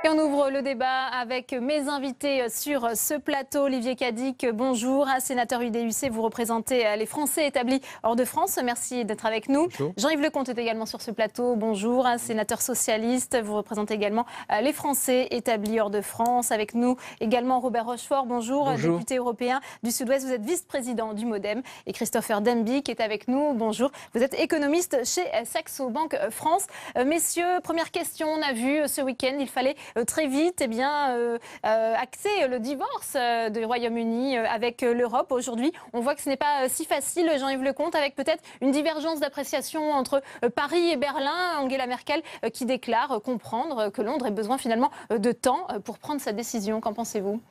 Et on ouvre le débat avec mes invités sur ce plateau. Olivier Cadic, bonjour, sénateur UDUC, vous représentez les Français établis hors de France. Merci d'être avec nous. Jean-Yves Lecomte est également sur ce plateau. Bonjour, sénateur socialiste, vous représentez également les Français établis hors de France. Avec nous également Robert Rochefort, bonjour, député européen du Sud-Ouest. Vous êtes vice-président du MoDem. Et Christopher Denby qui est avec nous. Bonjour, vous êtes économiste chez Saxo Bank France. Messieurs, première question, on a vu ce week-end, il fallait très vite acter le divorce du Royaume-Uni avec l'Europe. Aujourd'hui, on voit que ce n'est pas si facile, Jean-Yves Lecomte, avec peut-être une divergence d'appréciation entre Paris et Berlin. Angela Merkel qui déclare comprendre que Londres ait besoin finalement de temps pour prendre sa décision. Qu'en pensez-vous ?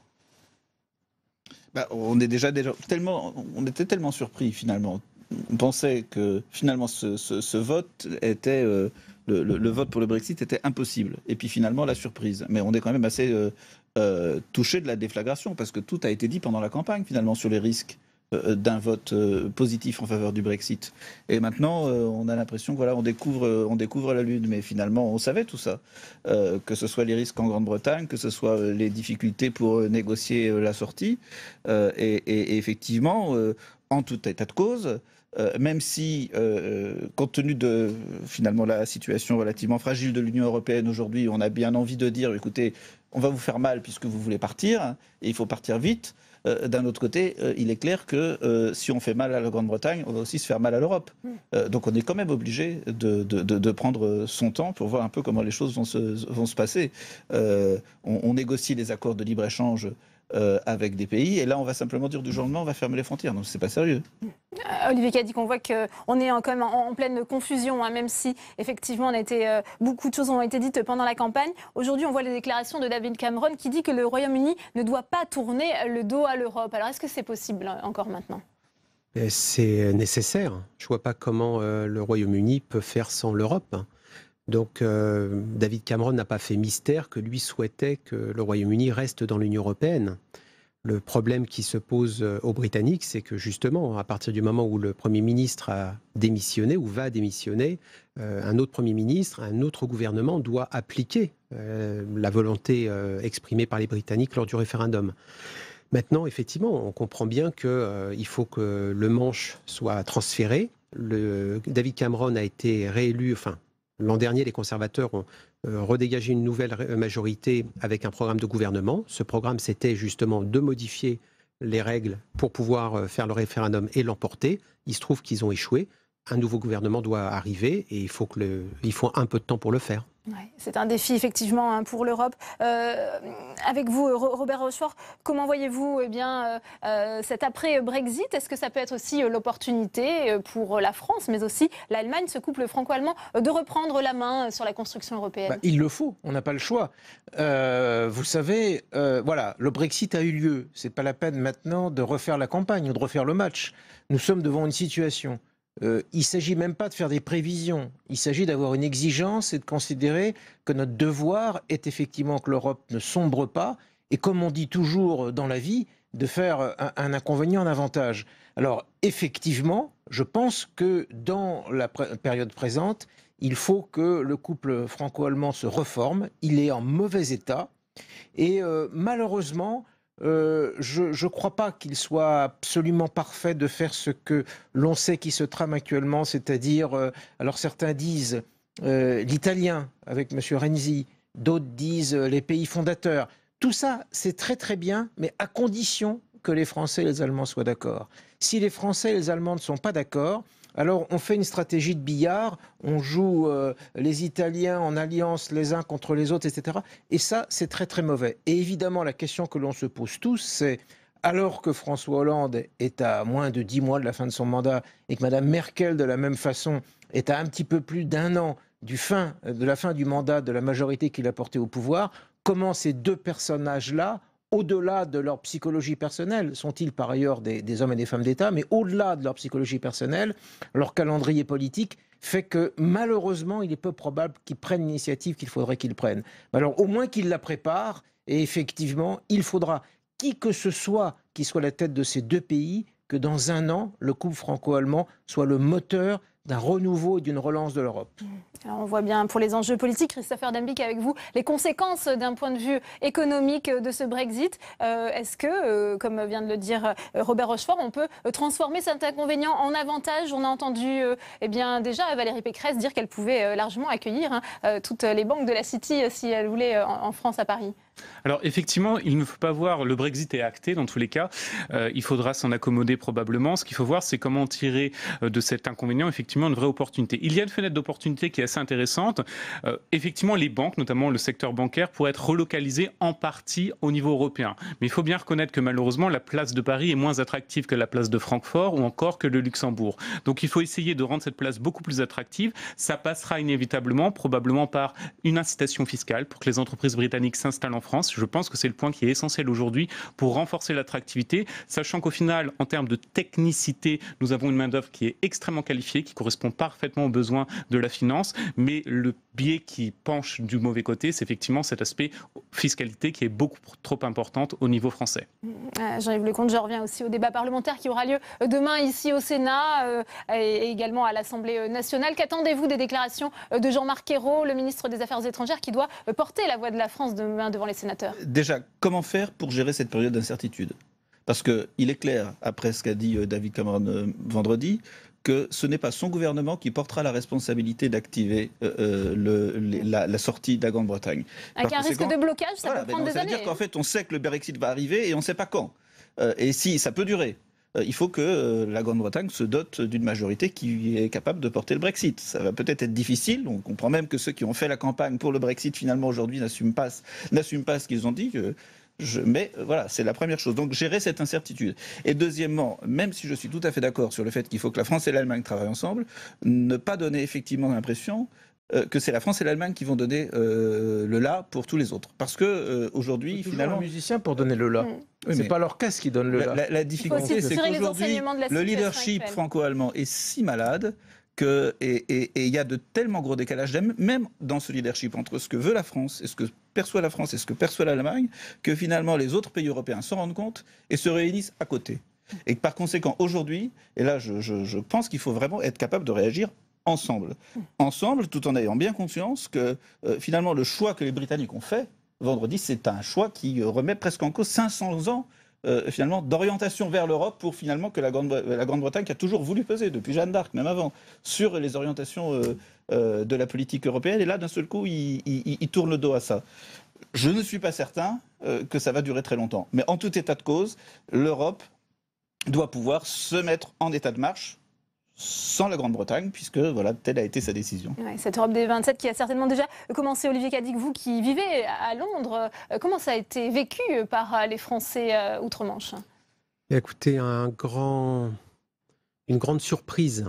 On était tellement surpris finalement. On pensait que finalement ce vote était... Le vote pour le Brexit était impossible. Et puis finalement, la surprise. Mais on est quand même assez touché de la déflagration, parce que tout a été dit pendant la campagne, finalement, sur les risques d'un vote positif en faveur du Brexit. Et maintenant, on a l'impression qu'on on découvre la Lune. Mais finalement, on savait tout ça. Que ce soit les risques en Grande-Bretagne, que ce soit les difficultés pour négocier la sortie. Et effectivement, en tout état de cause... même si, compte tenu de finalement la situation relativement fragile de l'Union européenne aujourd'hui, on a bien envie de dire, écoutez, on va vous faire mal puisque vous voulez partir, et il faut partir vite. D'un autre côté, il est clair que si on fait mal à la Grande-Bretagne, on va aussi se faire mal à l'Europe. Donc on est quand même obligé de prendre son temps pour voir un peu comment les choses vont se passer. On négocie les accords de libre-échange avec des pays, et là on va simplement dire du jour au lendemain on va fermer les frontières, donc c'est pas sérieux. Olivier Cadic, on voit qu'on est quand même en pleine confusion, même si effectivement beaucoup de choses ont été dites pendant la campagne. Aujourd'hui on voit les déclarations de David Cameron qui dit que le Royaume-Uni ne doit pas tourner le dos à l'Europe. Alors est-ce que c'est possible encore maintenant ? C'est nécessaire. Je ne vois pas comment le Royaume-Uni peut faire sans l'Europe. Donc David Cameron n'a pas fait mystère que lui souhaitait que le Royaume-Uni reste dans l'Union européenne. Le problème qui se pose aux Britanniques, c'est que justement, à partir du moment où le Premier ministre a démissionné ou va démissionner, un autre Premier ministre, un autre gouvernement doit appliquer la volonté exprimée par les Britanniques lors du référendum. Maintenant, effectivement, on comprend bien qu'il faut que le manche soit transféré. David Cameron a été réélu, l'an dernier, les conservateurs ont redégagé une nouvelle majorité avec un programme de gouvernement. Ce programme, c'était justement de modifier les règles pour pouvoir faire le référendum et l'emporter. Il se trouve qu'ils ont échoué. Un nouveau gouvernement doit arriver et il faut un peu de temps pour le faire. Ouais, c'est un défi effectivement pour l'Europe. Avec vous, Robert Rochefort, comment voyez-vous cet après-Brexit ? Est-ce que ça peut être aussi l'opportunité pour la France, mais aussi l'Allemagne, ce couple franco-allemand, de reprendre la main sur la construction européenne ? Il le faut, on n'a pas le choix. Vous savez, le Brexit a eu lieu. C'est pas la peine maintenant de refaire la campagne ou de refaire le match. Nous sommes devant une situation. Il ne s'agit même pas de faire des prévisions, il s'agit d'avoir une exigence et de considérer que notre devoir est effectivement que l'Europe ne sombre pas et, comme on dit toujours dans la vie, de faire un inconvénient en avantage. Alors effectivement, je pense que dans la période présente, il faut que le couple franco-allemand se reforme, il est en mauvais état et malheureusement... je ne crois pas qu'il soit absolument parfait de faire ce que l'on sait qui se trame actuellement, c'est-à-dire, alors certains disent l'italien avec M. Renzi, d'autres disent les pays fondateurs. Tout ça, c'est très très bien, mais à condition que les Français et les Allemands soient d'accord. Si les Français et les Allemands ne sont pas d'accord, alors on fait une stratégie de billard, on joue les Italiens en alliance les uns contre les autres, etc. Et ça, c'est très très mauvais. Et évidemment, la question que l'on se pose tous, c'est alors que François Hollande est à moins de 10 mois de la fin de son mandat et que Mme Merkel, de la même façon, est à un petit peu plus d'un an de la fin du mandat de la majorité qu'il a portée au pouvoir, comment ces deux personnages-là, au-delà de leur psychologie personnelle, sont-ils par ailleurs des hommes et des femmes d'État, mais au-delà de leur psychologie personnelle, leur calendrier politique fait que malheureusement, il est peu probable qu'ils prennent l'initiative qu'il faudrait qu'ils prennent. Alors au moins qu'ils la préparent, et effectivement, il faudra, qui que ce soit qui soit la tête de ces deux pays, que dans un an, le couple franco-allemand soit le moteur d'un renouveau et d'une relance de l'Europe. Alors on voit bien pour les enjeux politiques, Christopher Dembicq avec vous, les conséquences d'un point de vue économique de ce Brexit. Est-ce que, comme vient de le dire Robert Rochefort, on peut transformer cet inconvénient en avantage? On a entendu déjà Valérie Pécresse dire qu'elle pouvait largement accueillir toutes les banques de la City si elle voulait en France, à Paris. Alors effectivement, il ne faut pas voir, le Brexit est acté dans tous les cas, il faudra s'en accommoder probablement. Ce qu'il faut voir, c'est comment tirer de cet inconvénient effectivement une vraie opportunité. Il y a une fenêtre d'opportunité qui est assez intéressante. Effectivement, les banques, notamment le secteur bancaire, pourraient être relocalisées en partie au niveau européen. Mais il faut bien reconnaître que malheureusement, la place de Paris est moins attractive que la place de Francfort ou encore que le Luxembourg. Donc il faut essayer de rendre cette place beaucoup plus attractive. Ça passera inévitablement, probablement par une incitation fiscale pour que les entreprises britanniques s'installent en France. Je pense que c'est le point qui est essentiel aujourd'hui pour renforcer l'attractivité, sachant qu'au final, en termes de technicité, nous avons une main-d'œuvre qui est extrêmement qualifiée, qui correspond parfaitement aux besoins de la finance, mais le biais qui penche du mauvais côté, c'est effectivement cet aspect fiscalité qui est beaucoup trop importante au niveau français. Jean-Yves Lecomte, je reviens aussi au débat parlementaire qui aura lieu demain ici au Sénat et également à l'Assemblée nationale. Qu'attendez-vous des déclarations de Jean-Marc Ayrault, le ministre des Affaires étrangères, qui doit porter la voix de la France demain devant les sénateurs? Déjà, comment faire pour gérer cette période d'incertitude? Parce qu'il est clair, après ce qu'a dit David Cameron vendredi, que ce n'est pas son gouvernement qui portera la responsabilité d'activer la sortie de la Grande-Bretagne. Avec un risque de blocage, ça peut prendre des années. Ça veut dire qu'en fait, on sait que le Brexit va arriver et on ne sait pas quand. Et si ça peut durer. Il faut que la Grande-Bretagne se dote d'une majorité qui est capable de porter le Brexit. Ça va peut-être être difficile. On comprend même que ceux qui ont fait la campagne pour le Brexit, finalement, aujourd'hui, n'assument pas ce qu'ils ont dit. Mais voilà, c'est la première chose. Donc, gérer cette incertitude. Et deuxièmement, même si je suis tout à fait d'accord sur le fait qu'il faut que la France et l'Allemagne travaillent ensemble, ne pas donner effectivement l'impression que c'est la France et l'Allemagne qui vont donner le la pour tous les autres. Parce que aujourd'hui, finalement, un musicien pour donner le la. Oui, c'est pas l'orchestre qui donne le la. La difficulté, c'est qu'aujourd'hui, le leadership franco-allemand est si malade et il y a de tellement gros décalages, même dans ce leadership, entre ce que veut la France et ce que perçoit la France et ce que perçoit l'Allemagne, que finalement les autres pays européens s'en rendent compte et se réunissent à côté. Et que par conséquent, aujourd'hui, et là je pense qu'il faut vraiment être capable de réagir ensemble, tout en ayant bien conscience que finalement le choix que les Britanniques ont fait vendredi, c'est un choix qui remet presque en cause 500 ans finalement d'orientation vers l'Europe pour finalement que la Grande-Bretagne qui a toujours voulu peser, depuis Jeanne d'Arc, même avant, sur les orientations de la politique européenne. Et là, d'un seul coup, il tourne le dos à ça. Je ne suis pas certain que ça va durer très longtemps. Mais en tout état de cause, l'Europe doit pouvoir se mettre en état de marche sans la Grande-Bretagne, puisque voilà, telle a été sa décision. Ouais, cette Europe des 27 qui a certainement déjà commencé. Olivier Cadic, vous qui vivez à Londres, comment ça a été vécu par les Français outre-Manche? Écoutez, une grande surprise.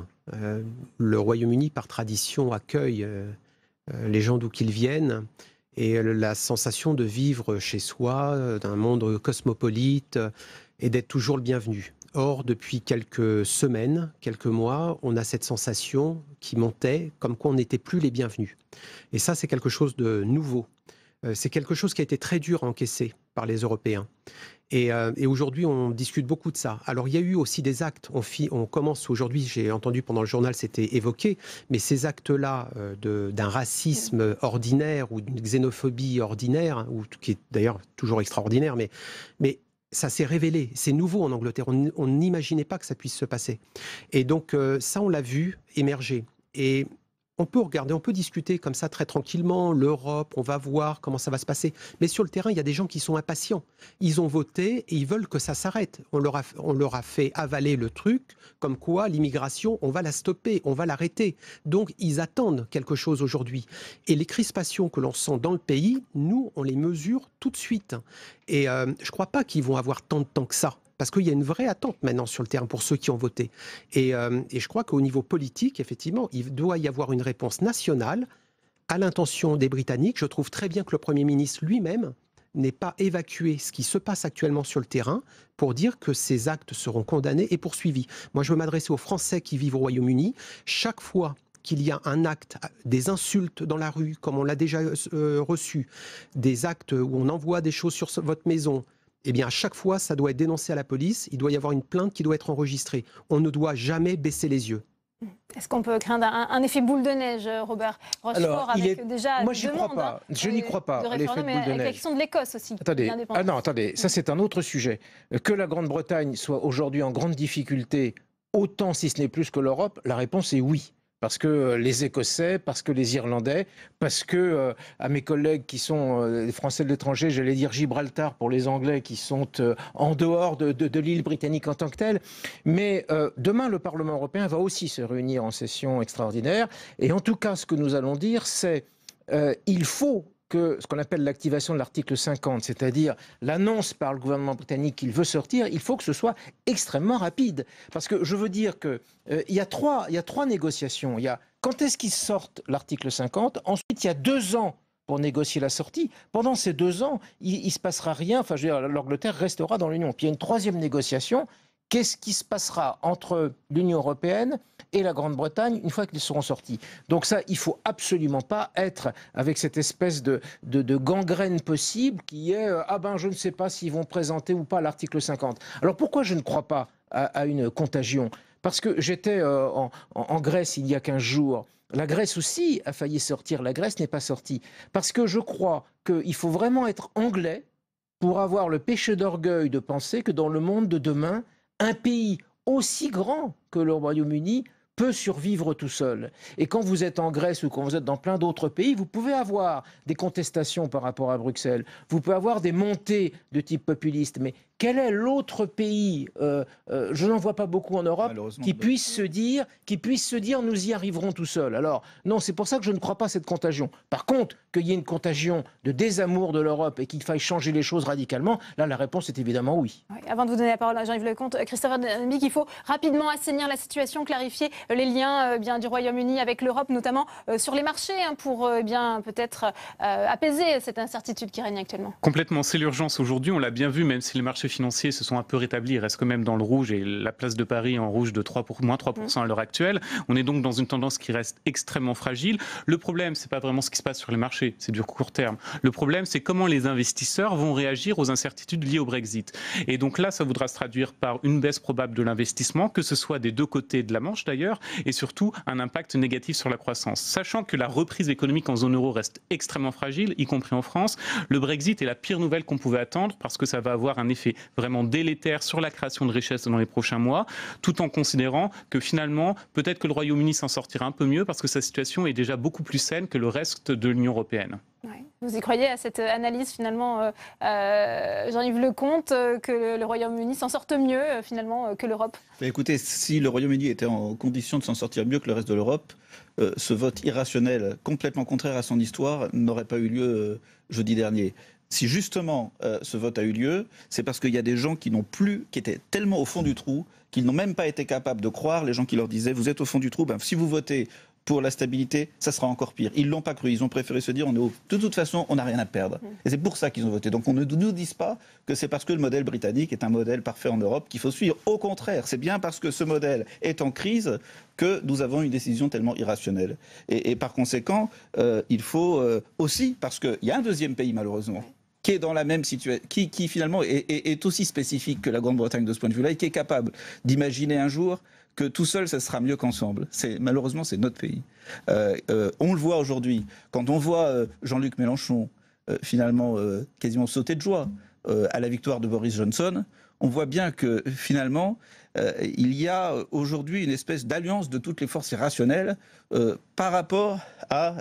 Le Royaume-Uni, par tradition, accueille les gens d'où qu'ils viennent. Et la sensation de vivre chez soi, d'un monde cosmopolite, et d'être toujours le bienvenu. Or, depuis quelques semaines, quelques mois, on a cette sensation qui montait, comme quoi on n'était plus les bienvenus. Et ça, c'est quelque chose de nouveau. C'est quelque chose qui a été très dur à encaisser par les Européens. Et aujourd'hui, on discute beaucoup de ça. Alors, il y a eu aussi des actes. On commence aujourd'hui, j'ai entendu pendant le journal, c'était évoqué, mais ces actes-là d'un racisme ordinaire ou d'une xénophobie ordinaire, qui est d'ailleurs toujours extraordinaire, mais ça s'est révélé. C'est nouveau en Angleterre. On n'imaginait pas que ça puisse se passer. Et donc, ça, on l'a vu émerger. Et on peut regarder, on peut discuter comme ça très tranquillement, l'Europe, on va voir comment ça va se passer. Mais sur le terrain, il y a des gens qui sont impatients. Ils ont voté et ils veulent que ça s'arrête. On leur a fait avaler le truc, comme quoi l'immigration, on va la stopper, on va l'arrêter. Donc, ils attendent quelque chose aujourd'hui. Et les crispations que l'on sent dans le pays, nous, on les mesure tout de suite. Et je ne crois pas qu'ils vont avoir tant de temps que ça. Parce qu'il y a une vraie attente maintenant sur le terrain pour ceux qui ont voté. Et je crois qu'au niveau politique, effectivement, il doit y avoir une réponse nationale à l'intention des Britanniques. Je trouve très bien que le Premier ministre lui-même n'ait pas évacué ce qui se passe actuellement sur le terrain pour dire que ces actes seront condamnés et poursuivis. Moi, je veux m'adresser aux Français qui vivent au Royaume-Uni. Chaque fois qu'il y a un acte, des insultes dans la rue, comme on l'a déjà reçu, des actes où on envoie des choses sur votre maison, eh bien, à chaque fois, ça doit être dénoncé à la police. Il doit y avoir une plainte qui doit être enregistrée. On ne doit jamais baisser les yeux. Est-ce qu'on peut craindre un effet boule de neige, Robert Rochefort, avec déjà moi, j'y crois pas. Je n'y crois pas à l'effet boule de neige. Avec la question de l'Écosse aussi. Attendez, ça c'est un autre sujet. Que la Grande-Bretagne soit aujourd'hui en grande difficulté, autant si ce n'est plus que l'Europe, la réponse est oui. Parce que les Écossais, parce que les Irlandais, parce que à mes collègues qui sont les Français de l'étranger, j'allais dire Gibraltar pour les Anglais qui sont en dehors de l'île britannique en tant que telle. Mais demain, le Parlement européen va aussi se réunir en session extraordinaire. Et en tout cas, ce que nous allons dire, c'est il faut que ce qu'on appelle l'activation de l'article 50, c'est-à-dire l'annonce par le gouvernement britannique qu'il veut sortir, il faut que ce soit extrêmement rapide. Parce que je veux dire qu'il y a trois négociations. Il y a quand est-ce qu'ils sortent l'article 50, ensuite il y a 2 ans pour négocier la sortie. Pendant ces 2 ans, il ne se passera rien, enfin je veux dire, l'Angleterre restera dans l'Union. Puis il y a une 3e négociation. Qu'est-ce qui se passera entre l'Union européenne et la Grande-Bretagne une fois qu'ils seront sortis? Donc ça, il ne faut absolument pas être avec cette espèce de gangrène possible qui est « Ah ben, je ne sais pas s'ils vont présenter ou pas l'article 50 ». Alors pourquoi je ne crois pas à une contagion? Parce que j'étais en Grèce il y a 15 jours. La Grèce aussi a failli sortir. La Grèce n'est pas sortie. Parce que je crois qu'il faut vraiment être anglais pour avoir le péché d'orgueil de penser que dans le monde de demain, un pays aussi grand que le Royaume-Uni peut survivre tout seul. Et quand vous êtes en Grèce ou quand vous êtes dans plein d'autres pays, vous pouvez avoir des contestations par rapport à Bruxelles. Vous pouvez avoir des montées de type populiste. Mais quel est l'autre pays, je n'en vois pas beaucoup en Europe, qui puisse se dire nous y arriverons tout seuls. Alors non, c'est pour ça que je ne crois pas à cette contagion. Par contre, qu'il y ait une contagion de désamour de l'Europe et qu'il faille changer les choses radicalement, là la réponse est évidemment oui. Avant de vous donner la parole à Jean-Yves Lecomte, Christopher Denbighk, il faut rapidement assainir la situation, clarifier les liens du Royaume-Uni avec l'Europe, notamment sur les marchés, pour peut-être apaiser cette incertitude qui règne actuellement. Complètement, c'est l'urgence aujourd'hui, on l'a bien vu, même si les marchés financiers se sont un peu rétablis, ils restent quand même dans le rouge et la place de Paris en rouge de moins 3% à l'heure actuelle. On est donc dans une tendance qui reste extrêmement fragile. Le problème, c'est pas vraiment ce qui se passe sur les marchés, c'est du court terme. Le problème, c'est comment les investisseurs vont réagir aux incertitudes liées au Brexit. Et donc là, ça voudra se traduire par une baisse probable de l'investissement, que ce soit des deux côtés de la Manche d'ailleurs, et surtout un impact négatif sur la croissance. Sachant que la reprise économique en zone euro reste extrêmement fragile, y compris en France, le Brexit est la pire nouvelle qu'on pouvait attendre parce que ça va avoir un effet vraiment délétère sur la création de richesses dans les prochains mois, tout en considérant que finalement, peut-être que le Royaume-Uni s'en sortira un peu mieux parce que sa situation est déjà beaucoup plus saine que le reste de l'Union européenne. Ouais. Vous y croyez à cette analyse finalement, Jean-Yves Lecomte, que le Royaume-Uni s'en sorte mieux finalement que l'Europe? Écoutez, si le Royaume-Uni était en condition de s'en sortir mieux que le reste de l'Europe, ce vote irrationnel, complètement contraire à son histoire, n'aurait pas eu lieu jeudi dernier. Si justement ce vote a eu lieu, c'est parce qu'il y a des gens qui étaient tellement au fond du trou, qu'ils n'ont même pas été capables de croire, les gens qui leur disaient « vous êtes au fond du trou, si vous votez pour la stabilité, ça sera encore pire ». Ils ne l'ont pas cru, ils ont préféré se dire de toute façon, on n'a rien à perdre. Et c'est pour ça qu'ils ont voté. Donc on ne nous dise pas que c'est parce que le modèle britannique est un modèle parfait en Europe qu'il faut suivre. Au contraire, c'est bien parce que ce modèle est en crise que nous avons une décision tellement irrationnelle. Et par conséquent, il faut aussi, parce qu'il y a un deuxième pays malheureusement, qui est dans la même situation, qui finalement est aussi spécifique que la Grande-Bretagne de ce point de vue-là, et qui est capable d'imaginer un jour que tout seul, ça sera mieux qu'ensemble. Malheureusement, c'est notre pays. On le voit aujourd'hui, quand on voit Jean-Luc Mélenchon finalement quasiment sauter de joie à la victoire de Boris Johnson, on voit bien que finalement, il y a aujourd'hui une espèce d'alliance de toutes les forces irrationnelles par rapport à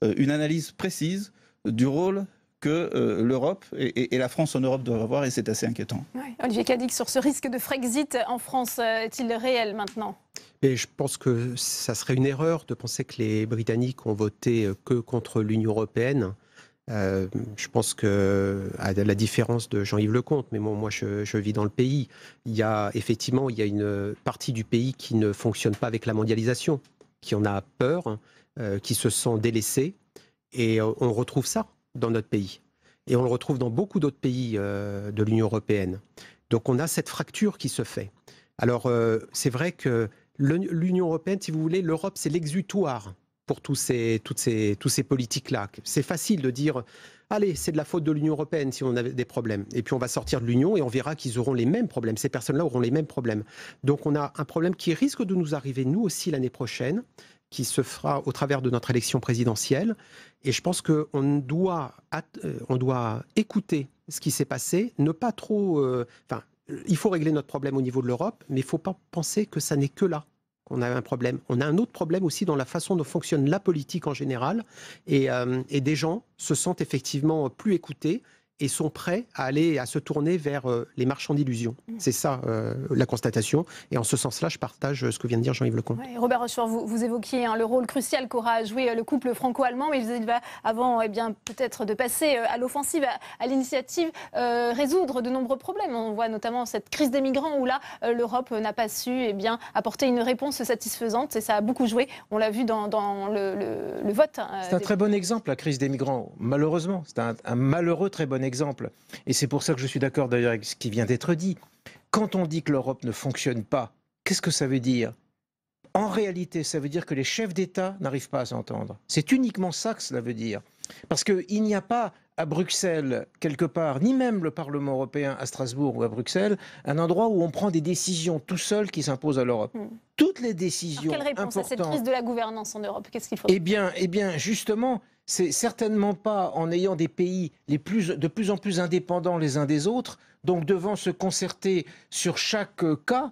une analyse précise du rôle que l'Europe et la France en Europe doivent avoir, et c'est assez inquiétant. Ouais. Olivier Cadic, sur ce risque de Frexit en France, est-il réel maintenant? Et je pense que ça serait une erreur de penser que les Britanniques ont voté que contre l'Union européenne. Je pense que, à la différence de Jean-Yves Lecomte, mais bon, moi je vis dans le pays, il y a une partie du pays qui ne fonctionne pas avec la mondialisation, qui en a peur, qui se sent délaissée, et on retrouve ça dans notre pays. Et on le retrouve dans beaucoup d'autres pays de l'Union européenne. Donc on a cette fracture qui se fait. Alors c'est vrai que l'Union européenne, si vous voulez, l'Europe, c'est l'exutoire pour tous ces politiques-là. C'est facile de dire, allez, c'est de la faute de l'Union européenne si on a des problèmes. Et puis on va sortir de l'Union et on verra qu'ils auront les mêmes problèmes. Ces personnes-là auront les mêmes problèmes. Donc on a un problème qui risque de nous arriver, nous aussi, l'année prochaine, qui se fera au travers de notre élection présidentielle. Et je pense qu'on doit écouter ce qui s'est passé, ne pas trop... il faut régler notre problème au niveau de l'Europe, mais il ne faut pas penser que ça n'est que là qu'on a un problème. On a un autre problème aussi dans la façon dont fonctionne la politique en général, et des gens se sentent effectivement plus écoutés et sont prêts à se tourner vers les marchands d'illusions. C'est ça la constatation. Et en ce sens-là, je partage ce que vient de dire Jean-Yves Lecomte. Ouais, Robert Rochefort, vous évoquiez le rôle crucial qu'aura joué le couple franco-allemand, mais il va, avant peut-être de passer à l'offensive, à l'initiative, résoudre de nombreux problèmes. On voit notamment cette crise des migrants où là, l'Europe n'a pas su apporter une réponse satisfaisante, et ça a beaucoup joué. On l'a vu dans le vote. C'est un très bon exemple, la crise des migrants. Malheureusement, c'est un malheureux très bon exemple. Et c'est pour ça que je suis d'accord d'ailleurs avec ce qui vient d'être dit. Quand on dit que l'Europe ne fonctionne pas, qu'est-ce que ça veut dire ? En réalité, ça veut dire que les chefs d'État n'arrivent pas à s'entendre. C'est uniquement ça que cela veut dire. Parce qu'il n'y a pas à Bruxelles, quelque part, ni même le Parlement européen à Strasbourg ou à Bruxelles, un endroit où on prend des décisions tout seul qui s'imposent à l'Europe. Toutes les décisions importantes... Quelle réponse à cette crise de la gouvernance en Europe ? Qu'est-ce qu'il faut ? Eh bien, justement... C'est certainement pas en ayant des pays de plus en plus indépendants les uns des autres, donc devant se concerter sur chaque cas.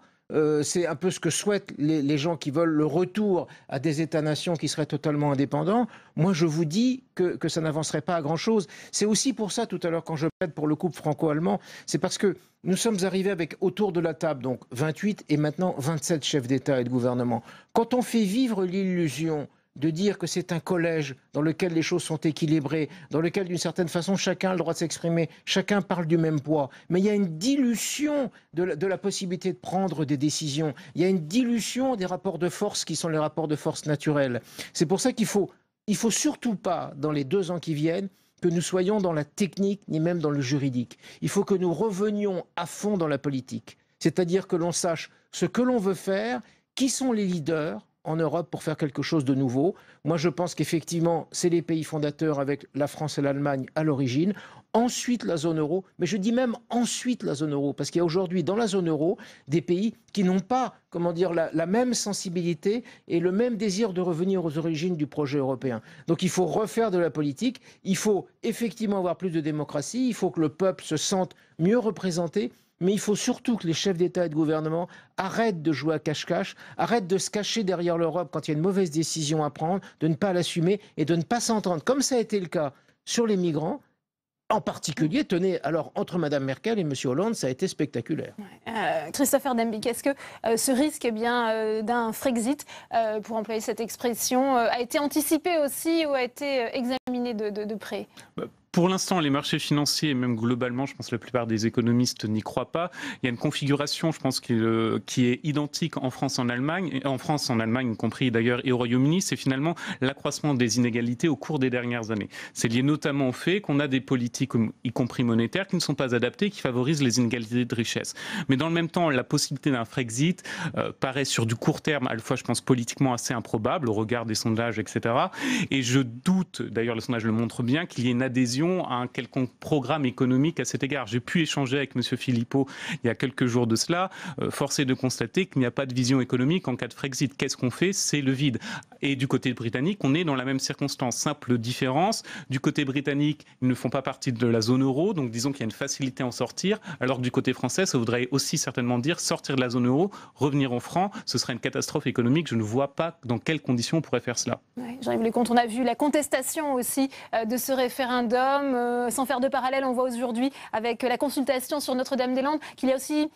C'est un peu ce que souhaitent les gens qui veulent le retour à des États-nations qui seraient totalement indépendants. Moi, je vous dis que ça n'avancerait pas à grand-chose. C'est aussi pour ça, tout à l'heure, quand je plaide pour le couple franco-allemand, c'est parce que nous sommes arrivés avec, autour de la table, donc 28 et maintenant 27 chefs d'État et de gouvernement. Quand on fait vivre l'illusion de dire que c'est un collège dans lequel les choses sont équilibrées, dans lequel d'une certaine façon chacun a le droit de s'exprimer, chacun parle du même poids, mais il y a une dilution de la possibilité de prendre des décisions, il y a une dilution des rapports de force qui sont les rapports de force naturels. C'est pour ça qu'il faut surtout pas, dans les 2 ans qui viennent, que nous soyons dans la technique, ni même dans le juridique. Il faut que nous revenions à fond dans la politique, c'est-à-dire que l'on sache ce que l'on veut faire, qui sont les leaders en Europe pour faire quelque chose de nouveau. Moi, je pense qu'effectivement, c'est les pays fondateurs avec la France et l'Allemagne à l'origine. Ensuite, la zone euro. Mais je dis même ensuite la zone euro. Parce qu'il y a aujourd'hui dans la zone euro des pays qui n'ont pas, la même sensibilité et le même désir de revenir aux origines du projet européen. Donc il faut refaire de la politique. Il faut effectivement avoir plus de démocratie. Il faut que le peuple se sente mieux représenté. Mais il faut surtout que les chefs d'État et de gouvernement arrêtent de jouer à cache-cache, arrêtent de se cacher derrière l'Europe quand il y a une mauvaise décision à prendre, de ne pas l'assumer et de ne pas s'entendre, comme ça a été le cas sur les migrants. En particulier, tenez, alors entre Mme Merkel et M. Hollande, ça a été spectaculaire. Christopher Dembicq, est-ce que ce risque d'un Frexit, pour employer cette expression, a été anticipé aussi ou a été examiné de près ? Pour l'instant, les marchés financiers, et même globalement, je pense que la plupart des économistes n'y croient pas. Il y a une configuration, je pense, qui est identique en France, en Allemagne, y compris d'ailleurs, et au Royaume-Uni. C'est finalement l'accroissement des inégalités au cours des dernières années. C'est lié notamment au fait qu'on a des politiques, y compris monétaires, qui ne sont pas adaptées, qui favorisent les inégalités de richesse. Mais dans le même temps, la possibilité d'un Frexit paraît sur du court terme, à la fois, je pense, politiquement assez improbable, au regard des sondages, etc. Et je doute, d'ailleurs, le sondage le montre bien, qu'il y ait une adhésion à un quelconque programme économique à cet égard. J'ai pu échanger avec M. Philippot il y a quelques jours de cela. Force est de constater qu'il n'y a pas de vision économique en cas de Frexit. Qu'est-ce qu'on fait ? C'est le vide. Et du côté britannique, on est dans la même circonstance. Simple différence. Du côté britannique, ils ne font pas partie de la zone euro, donc disons qu'il y a une facilité à en sortir, alors que du côté français, ça voudrait aussi certainement dire sortir de la zone euro, revenir au franc. Ce serait une catastrophe économique. Je ne vois pas dans quelles conditions on pourrait faire cela. Ouais, Jean-Yves Lecomte, on a vu la contestation aussi de ce référendum. Sans faire de parallèle, on voit aujourd'hui avec la consultation sur Notre-Dame-des-Landes qu'il y a aussi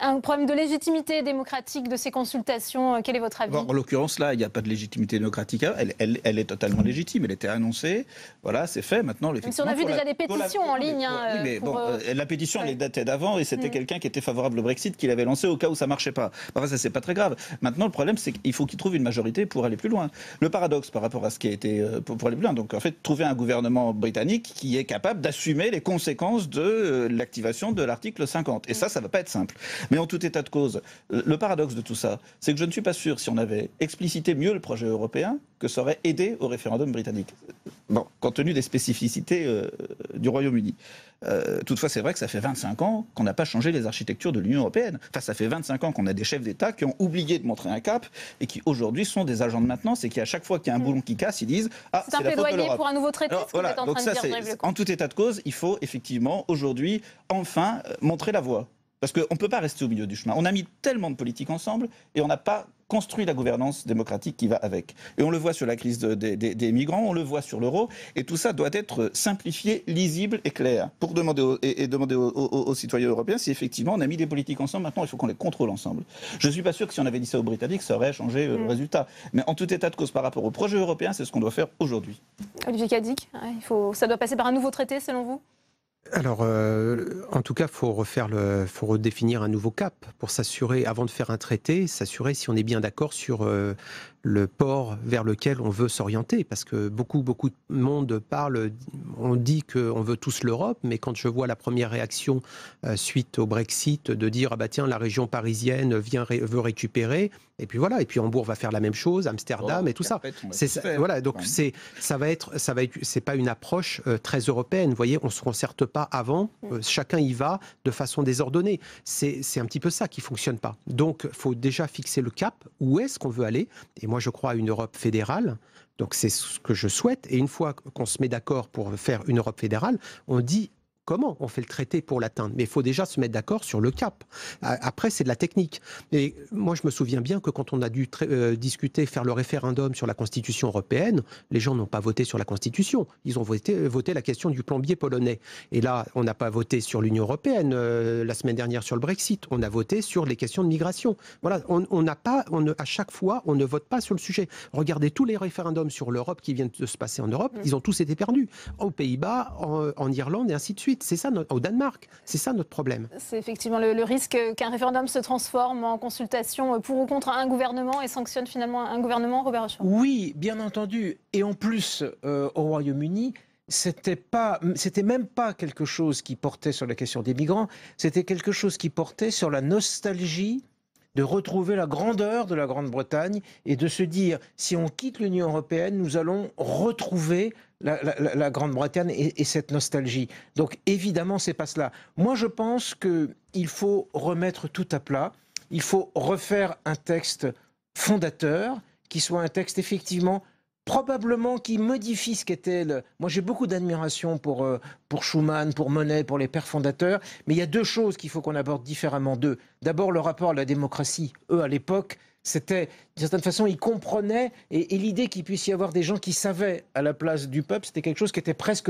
un problème de légitimité démocratique de ces consultations. Quel est votre avis ? Bon, en l'occurrence, là, il n'y a pas de légitimité démocratique. Elle est totalement légitime. Elle était annoncée. Voilà, c'est fait. Maintenant, même si on a vu déjà des pétitions en ligne. Oui, mais la pétition, elle datait d'avant et c'était quelqu'un qui était favorable au Brexit qui l'avait lancé au cas où ça ne marchait pas. Enfin, ça, c'est pas très grave. Maintenant, le problème, c'est qu'il faut qu'il trouve une majorité pour aller plus loin. Le paradoxe par rapport à ce qui a été pour aller plus loin, donc en fait, trouver un gouvernement britannique qui est capable d'assumer les conséquences de l'activation de l'article 50. Et ça ne va pas être simple. Mais en tout état de cause, le paradoxe de tout ça, c'est que je ne suis pas sûr, si on avait explicité mieux le projet européen, que ça aurait aidé au référendum britannique. Bon, compte tenu des spécificités du Royaume-Uni. Toutefois, c'est vrai que ça fait 25 ans qu'on n'a pas changé les architectures de l'Union européenne. Enfin, ça fait 25 ans qu'on a des chefs d'État qui ont oublié de montrer un cap et qui aujourd'hui sont des agents de maintenance et qui, à chaque fois qu'il y a un boulon qui casse, ils disent « Ah, c'est la faute de l'Europe ». C'est un plaidoyer pour un nouveau traité, ce que vous êtes en train de dire, Jean-Yves Leconte. En tout état de cause, il faut effectivement aujourd'hui enfin montrer la voie. Parce qu'on ne peut pas rester au milieu du chemin. On a mis tellement de politiques ensemble et on n'a pas construit la gouvernance démocratique qui va avec. Et on le voit sur la crise des migrants, on le voit sur l'euro, et tout ça doit être simplifié, lisible et clair pour demander aux citoyens européens si effectivement on a mis des politiques ensemble, maintenant il faut qu'on les contrôle ensemble. Je ne suis pas sûr que si on avait dit ça aux Britanniques, ça aurait changé le résultat. Mais en tout état de cause par rapport au projet européen, c'est ce qu'on doit faire aujourd'hui. Olivier Cadic, ça doit passer par un nouveau traité selon vous ? Alors, en tout cas, faut redéfinir un nouveau cap pour s'assurer, avant de faire un traité, s'assurer si on est bien d'accord sur le port vers lequel on veut s'orienter. Parce que beaucoup de monde parle, on dit qu'on veut tous l'Europe, mais quand je vois la première réaction suite au Brexit, de dire, ah bah tiens, la région parisienne veut récupérer, et puis voilà, et puis Hambourg va faire la même chose, Amsterdam et tout ça. Voilà, donc ça va être, c'est pas une approche très européenne. Vous voyez, on se concerte pas avant, chacun y va de façon désordonnée. C'est un petit peu ça qui fonctionne pas. Donc, faut déjà fixer le cap. Où est-ce qu'on veut aller ? Et moi, je crois à une Europe fédérale. Donc, c'est ce que je souhaite. Et une fois qu'on se met d'accord pour faire une Europe fédérale, on dit comment on fait le traité pour l'atteindre. Mais il faut déjà se mettre d'accord sur le cap. Après, c'est de la technique. Et moi, je me souviens bien que quand on a dû discuter, faire le référendum sur la Constitution européenne, les gens n'ont pas voté sur la Constitution. Ils ont voté la question du plombier polonais. Et là, on n'a pas voté sur l'Union européenne la semaine dernière sur le Brexit. On a voté sur les questions de migration. Voilà, à chaque fois, on ne vote pas sur le sujet. Regardez tous les référendums sur l'Europe qui viennent de se passer en Europe, ils ont tous été perdus. Aux Pays-Bas, en Irlande et ainsi de suite. C'est ça, au Danemark, c'est ça notre problème. C'est effectivement le risque qu'un référendum se transforme en consultation pour ou contre un gouvernement et sanctionne finalement un gouvernement, Robert Rochefort. Oui, bien entendu. Et en plus, au Royaume-Uni, c'était même pas quelque chose qui portait sur la question des migrants, c'était quelque chose qui portait sur la nostalgie de retrouver la grandeur de la Grande-Bretagne et de se dire, si on quitte l'Union européenne, nous allons retrouver la Grande-Bretagne et cette nostalgie. Donc évidemment, c'est pas cela. Moi, je pense qu'il faut remettre tout à plat. Il faut refaire un texte fondateur, qui soit un texte effectivement probablement qui modifie ce qu'était le... Moi, j'ai beaucoup d'admiration pour Schuman, pour Monnet, pour les pères fondateurs, mais il y a deux choses qu'il faut qu'on aborde différemment d'eux. D'abord, le rapport à la démocratie. Eux, à l'époque, c'était, d'une certaine façon, ils comprenaient, et l'idée qu'il puisse y avoir des gens qui savaient à la place du peuple, c'était quelque chose qui était presque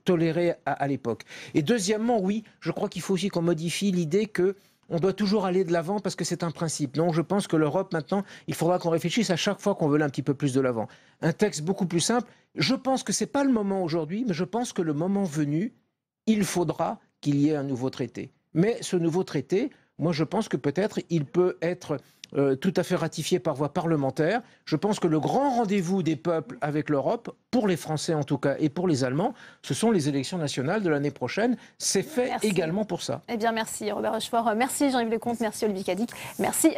toléré à l'époque. Et deuxièmement, oui, je crois qu'il faut aussi qu'on modifie l'idée que on doit toujours aller de l'avant parce que c'est un principe. Donc je pense que l'Europe, maintenant, il faudra qu'on réfléchisse à chaque fois qu'on veut aller un petit peu plus de l'avant. Un texte beaucoup plus simple. Je pense que ce n'est pas le moment aujourd'hui, mais je pense que le moment venu, il faudra qu'il y ait un nouveau traité. Mais ce nouveau traité, moi je pense que peut-être il peut être tout à fait ratifié par voie parlementaire. Je pense que le grand rendez-vous des peuples avec l'Europe, pour les Français en tout cas et pour les Allemands, ce sont les élections nationales de l'année prochaine. C'est fait également pour ça. Eh bien merci Robert Rochefort, merci Jean-Yves Leconte, merci Olivier Cadic, merci